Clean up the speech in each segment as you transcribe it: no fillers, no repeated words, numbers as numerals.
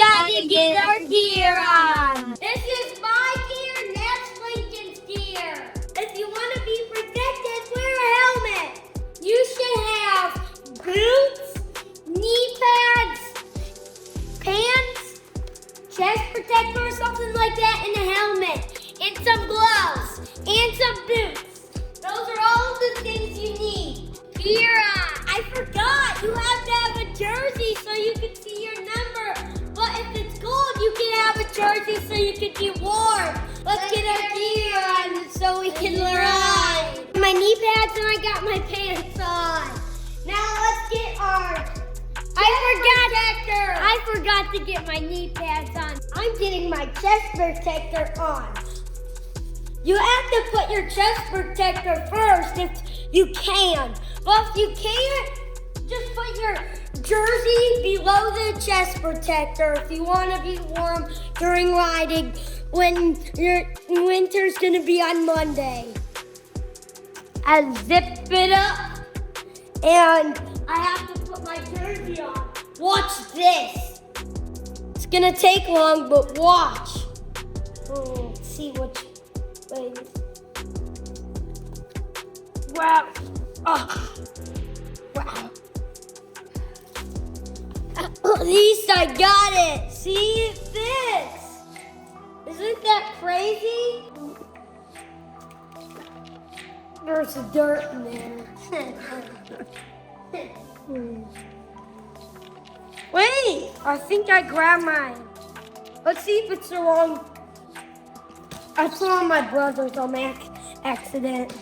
gotta get our gear on. This is my gear, that's Lincoln's gear. If you want to be protected, wear a helmet. You should have boots, knee pads, pants, chest protector or something like that, and a helmet, and some gloves, and some boots. Those are all of the things you need. Gear on. I forgot, you have to have a jersey so you can see your number. But if it's cold, you can have a jersey so you can be warm. Let's get our gear on so we can ride. My knee pads and I got my pants on. Now let's get our I forgot to get my knee pads on. I'm getting my chest protector on. You have to put your chest protector first if you can. But if you can't, just put your jersey below the chest protector if you want to be warm during riding when your winter's going to be on Monday. I zip it up and I have to put my jersey on. Watch this. It's going to take long, but watch. Let's see which way. Wow. Oh. Wow. At least I got it. See, it fits. Isn't that crazy? There's dirt in there. Wait, I think I grabbed mine. Let's see if it's the wrong. I put on my brother's on accident.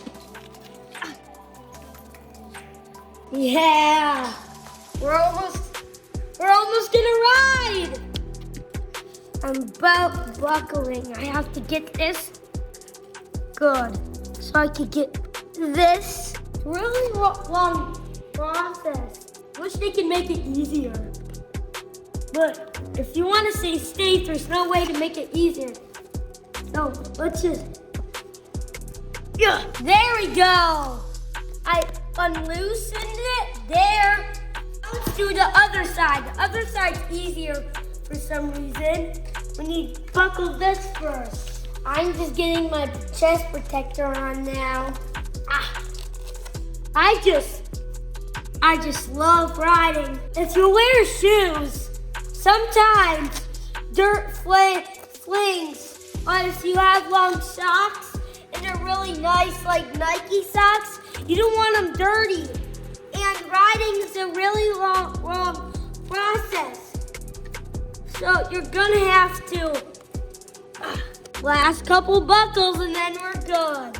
Yeah, we're almost gonna ride. I'm about buckling. I have to get this good so I could get this. It's a really long process. Wish they could make it easier. But if you want to stay safe, there's no way to make it easier. So let's just, yeah, there we go. I unloosened it there. Let's do the other side. The other side's easier for some reason. We need to buckle this first. I'm just getting my chest protector on now. I just love riding. If you wear shoes, sometimes dirt flings. But if you have long socks and they're really nice, like Nike socks, you don't want them dirty. And riding is a really long process. So you're gonna have to last couple buckles and then we're good.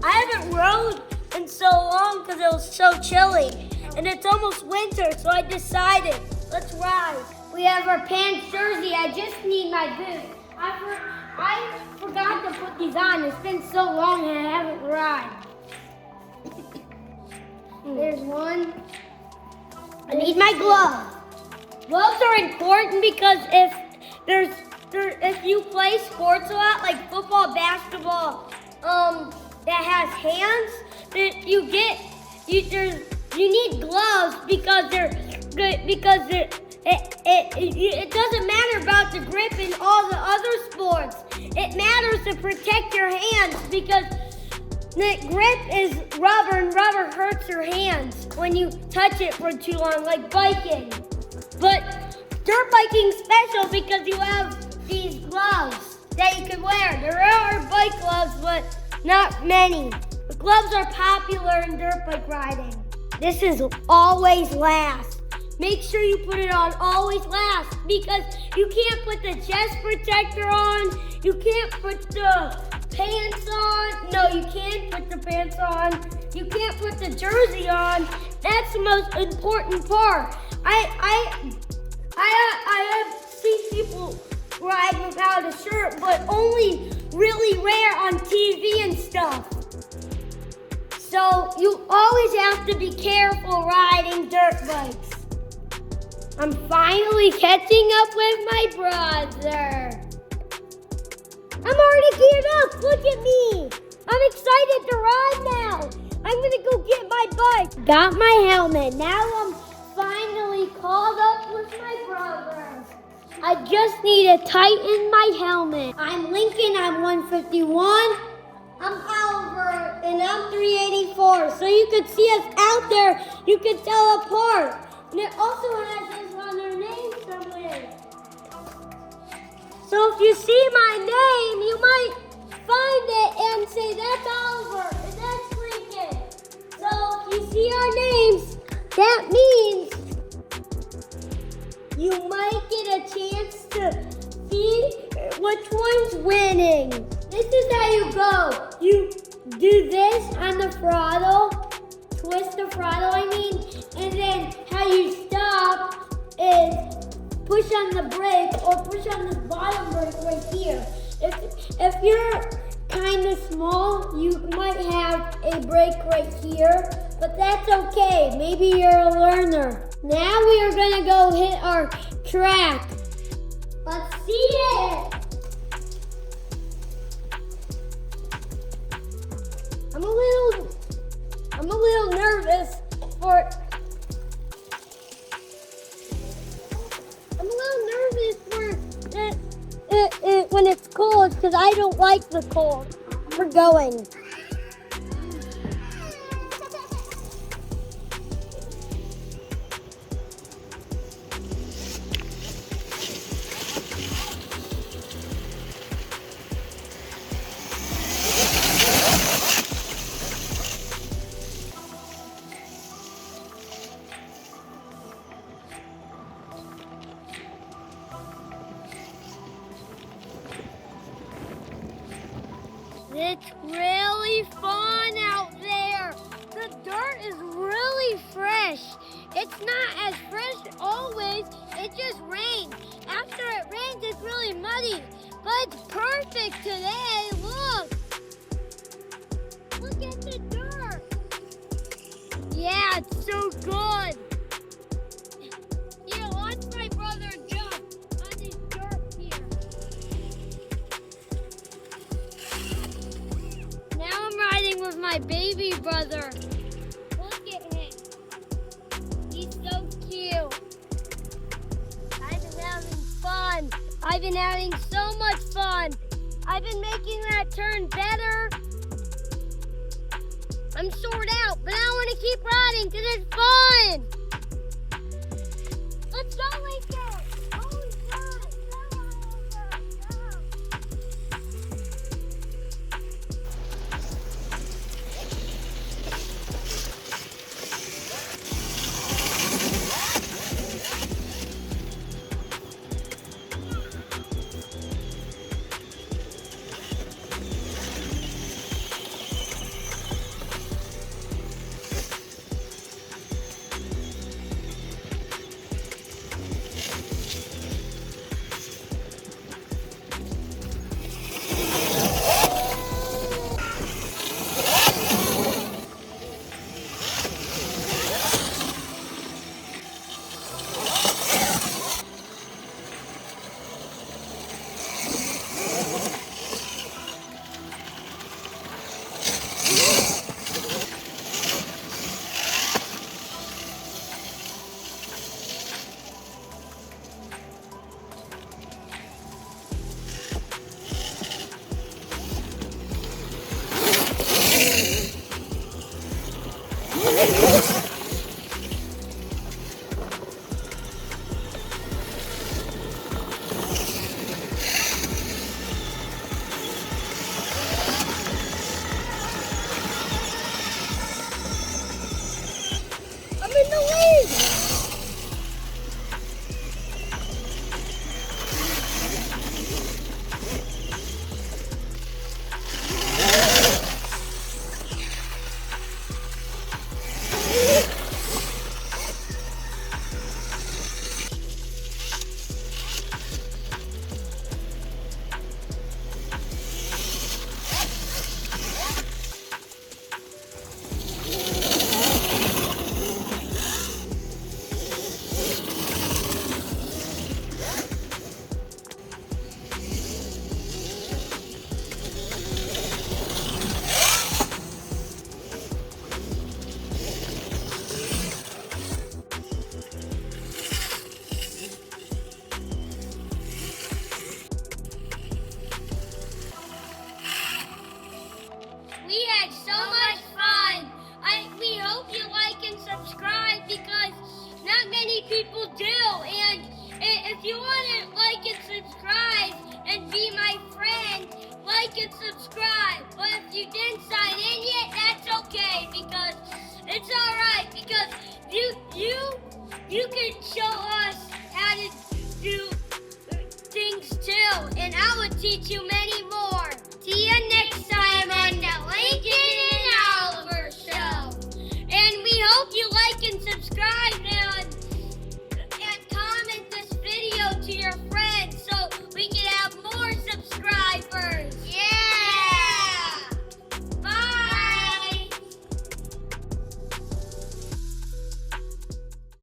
I haven't rode in so long because it was so chilly. And it's almost winter, so I decided, let's ride. We have our pants jersey. I just need my boots. I forgot to put these on. It's been so long and I haven't ride. There's one. I need my gloves. Gloves are important because if you play sports a lot, like football, basketball, that has hands, that you need gloves because it doesn't matter about the grip in all the other sports. It matters to protect your hands because the grip is rubber and rubber hurts your hands when you touch it for too long, like biking. But dirt biking's special because you have these gloves that you can wear. There are bike gloves, but not many. The gloves are popular in dirt bike riding. This is always last. Make sure you put it on always last because you can't put the chest protector on. You can't put the pants on. No, you can't put the pants on. You can't put the jersey on. That's the most important part. I have seen people ride without a shirt, but only really rare on TV and stuff. So you always have to be careful riding dirt bikes. I'm finally catching up with my brother. I'm already geared up. Look at me. I'm excited to ride now. I'm going to go get my bike. Got my helmet. Now I'm finally caught up with my brother. I just need to tighten my helmet. I'm Lincoln, I'm 151. I'm Oliver, and I'm 384. So you could see us out there, you could tell apart. And it also has this on their name somewhere. So if you see my name, you might find it and say, that's Oliver, and that's Lincoln. So if you see our names, that means you might get a chance to see which one's winning. This is how you go. You do this on the throttle, twist the throttle, and then how you stop is push on the brake or push on the bottom brake right here. If you're kind of small, you might have a brake right here, but that's okay. Maybe you're a learner. Now we are gonna go hit our track. Let's see it. I'm a little nervous for. I'm a little nervous for when it's cold because I don't like the cold. We're going. It's really fun out there. The dirt is really fresh. It's not as fresh always, it just rains. After it rains, it's really muddy, but it's perfect today. Look. Look at the dirt. Yeah, it's so good. Yeah, watch my brother jump on this dirt here. Now I'm riding with my baby brother. Look at him. He's so cute. I've been having fun. I've been having so much fun. I've been making that turn better. I'm sore out, but I want to keep riding because it's fun. Let's go, Lincoln. Oh, God. Go, Oliver. Go. like and subscribe. But if you didn't sign in yet, that's okay because it's all right because you can show us how to do things too, and I will teach you, man.